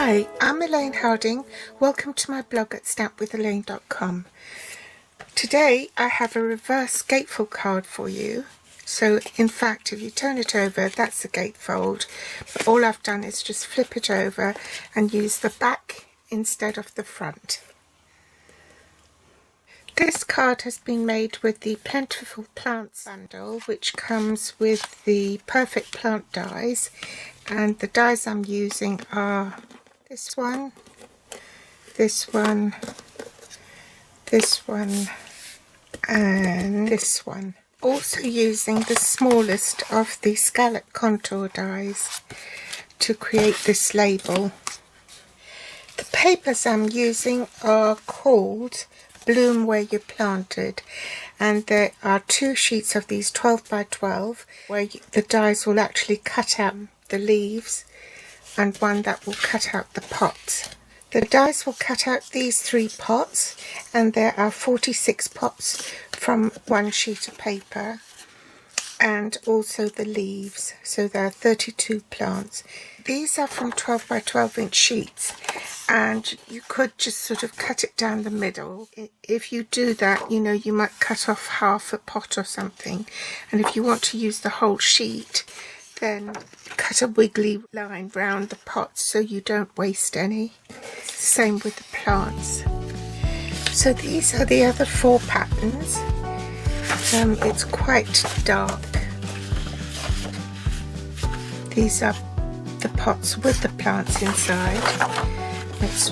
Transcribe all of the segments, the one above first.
Hi, I'm Elaine Harding. Welcome to my blog at stampwithelaine.com. Today I have a reverse gatefold card for you. So in fact, if you turn it over, that's the gatefold. But all I've done is just flip it over and use the back instead of the front. This card has been made with the Plentiful Plants bundle, which comes with the Perfect Plant dies, and the dies I'm using are this one, this one, this one, and this one. Also using the smallest of the scallop contour dies to create this label. The papers I'm using are called Bloom Where You Planted, and there are two sheets of these 12 by 12 where the dies will actually cut out the leaves, and one that will cut out the pots. The dies will cut out these 3 pots, and there are 46 pots from one sheet of paper, and also the leaves, so there are 32 plants. These are from 12 by 12 inch sheets, and you could just sort of cut it down the middle. If you do that, you know, you might cut off half a pot or something, and if you want to use the whole sheet, then cut a wiggly line round the pots so you don't waste any. Same with the plants. So these are the other 4 patterns. It's quite dark. These are the pots with the plants inside. It's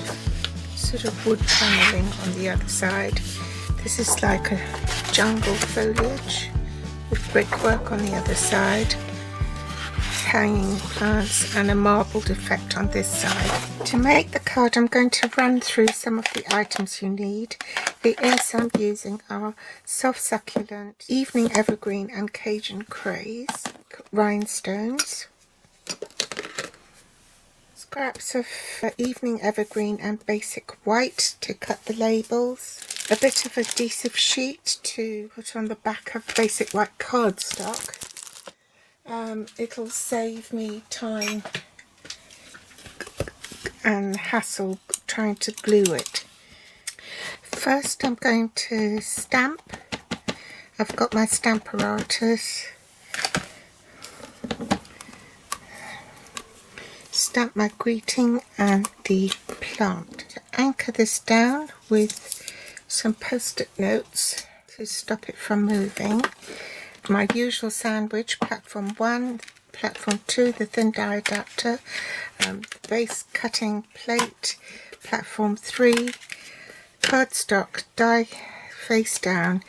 sort of wood paneling on the other side. This is like a jungle foliage with brickwork on the other side, hanging plants, and a marbled effect on this side. To make the card, I'm going to run through some of the items you need. The inks I'm using are soft succulent, evening evergreen and Cajun craze, rhinestones, scraps of evening evergreen and basic white to cut the labels, a bit of adhesive sheet to put on the back of basic white cardstock. It'll save me time and hassle trying to glue it. First I'm going to stamp. I've got my stamp apparatus. Stamp my greeting and the plant. To anchor this down with some post-it notes to stop it from moving. My usual sandwich, platform 1, platform 2, the thin die adapter, base cutting plate, platform 3, cardstock die face down,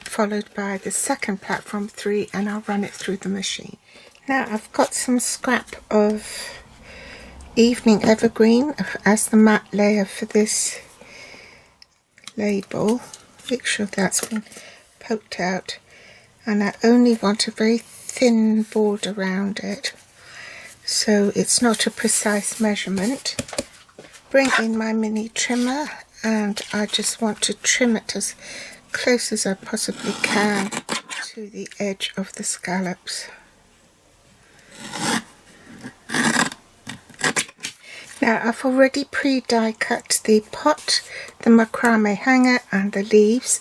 followed by the second platform 3, and I'll run it through the machine. Now I've got some scrap of evening evergreen as the matte layer for this label. Make sure that's been poked out, and I only want a very thin border around it, so it's not a precise measurement. Bring in my mini trimmer, and I just want to trim it as close as I possibly can to the edge of the scallops. Now I've already pre-die cut the pot, the macrame hanger and the leaves,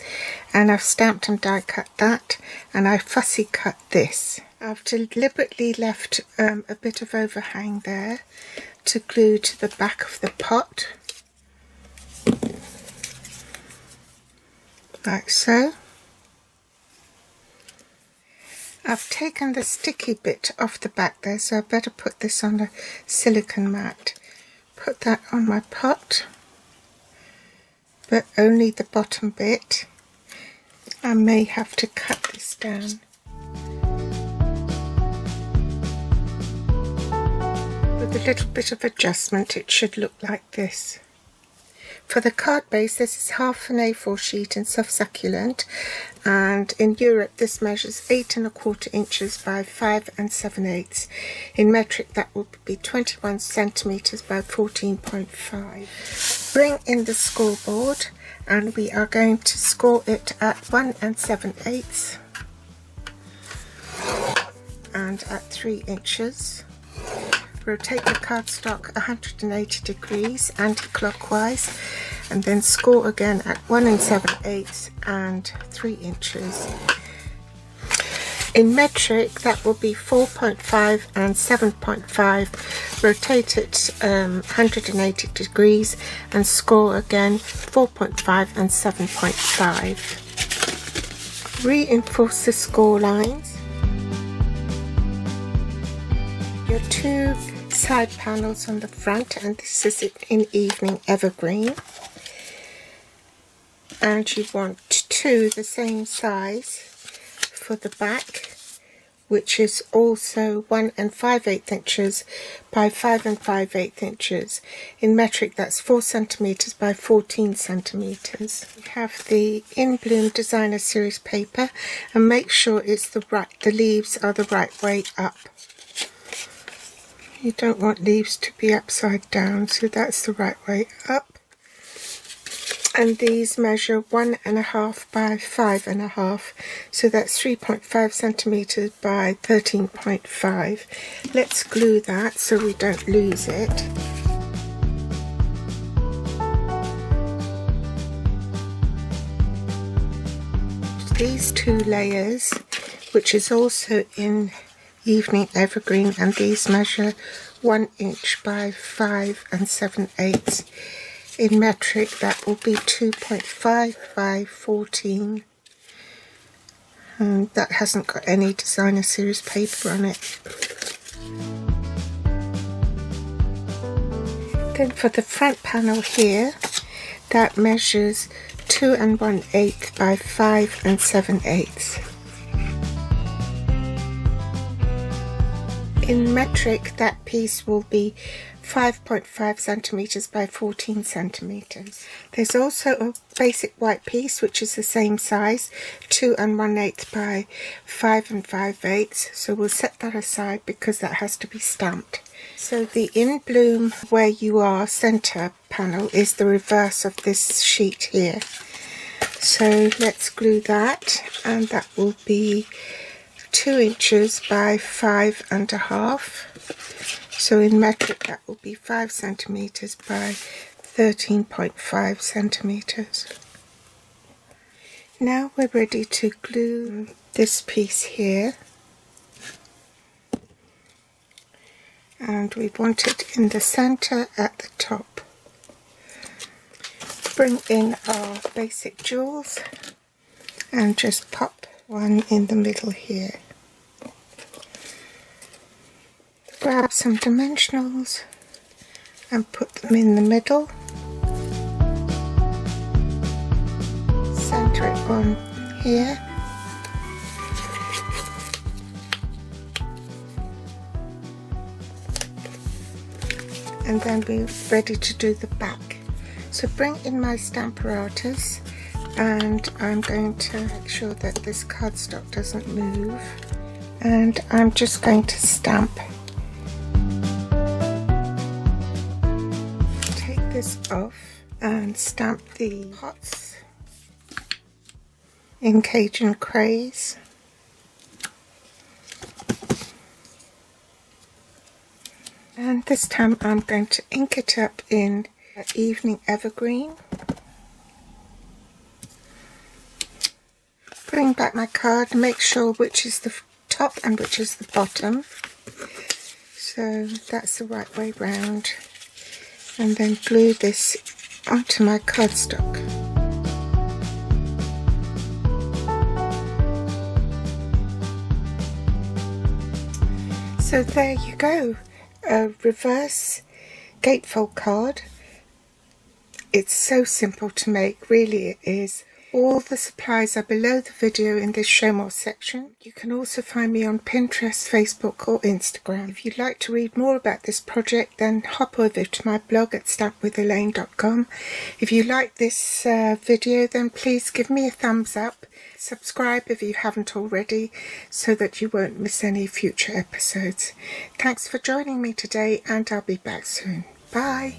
and I've stamped and die cut that, and I fussy cut this. I've deliberately left a bit of overhang there to glue to the back of the pot, like so. I've taken the sticky bit off the back there, so I better put this on a silicone mat. Put that on my pot, but only the bottom bit. I may have to cut this down. With a little bit of adjustment, it should look like this. For the card base, this is half an A4 sheet in soft succulent, and in Europe this measures 8 1/4 inches by 5 7/8. In metric that would be 21 centimeters by 14.5. Bring in the scoreboard, and we are going to score it at 1 7/8 and at 3 inches. Rotate the cardstock 180 degrees anti-clockwise, and then score again at 1 7/8 and 3 inches. In metric, that will be 4.5 and 7.5. Rotate it 180 degrees and score again 4.5 and 7.5. Reinforce the score lines. Your two side panels on the front, and this is in evening evergreen. And you want two the same size for the back, which is also 1 5/8 inches by 5 5/8 inches. In metric, that's 4 centimeters by 14 centimeters. We have the In Bloom Designer Series paper, and make sure it's the leaves are the right way up. You don't want leaves to be upside down, so that's the right way up. And these measure 1 1/2 by 5 1/2, so that's 3.5 centimeters by 13.5. Let's glue that so we don't lose it. These two layers, which is also in evening evergreen, and these measure 1 inch by 5 7/8. In metric, that will be 2.5 by 14, and that hasn't got any Designer Series paper on it. Then for the front panel here, that measures 2 1/8 by 5 7/8. In metric, that piece will be 5.5 centimeters by 14 centimeters. There's also a basic white piece which is the same size, 2 1/8 by 5 5/8, so we'll set that aside because that has to be stamped. So the In Bloom Where You Are center panel is the reverse of this sheet here. So let's glue that, and that will be 2 inches by 5 1/2. So in metric, that will be 5 centimeters by 13.5 centimeters. Now we're ready to glue this piece here, and we want it in the center at the top. Bring in our basic jewels and just pop one in the middle here. Grab some dimensionals and put them in the middle. Center it on here. And then we're ready to do the back. So bring in my stamp apparatus, and I'm going to make sure that this cardstock doesn't move. And I'm just going to stamp. This off and stamp the pots in Cajun Craze. And this time I'm going to ink it up in Evening Evergreen. Bring back my card, make sure which is the top and which is the bottom. So that's the right way round. And then glue this onto my cardstock. So there you go, a reverse gatefold card. It's so simple to make, really it is. All the supplies are below the video in this show more section. You can also find me on Pinterest, Facebook or Instagram. If you'd like to read more about this project, then hop over to my blog at stampwithelaine.com. If you like this video, then please give me a thumbs up. Subscribe if you haven't already, so that you won't miss any future episodes. Thanks for joining me today, and I'll be back soon. Bye!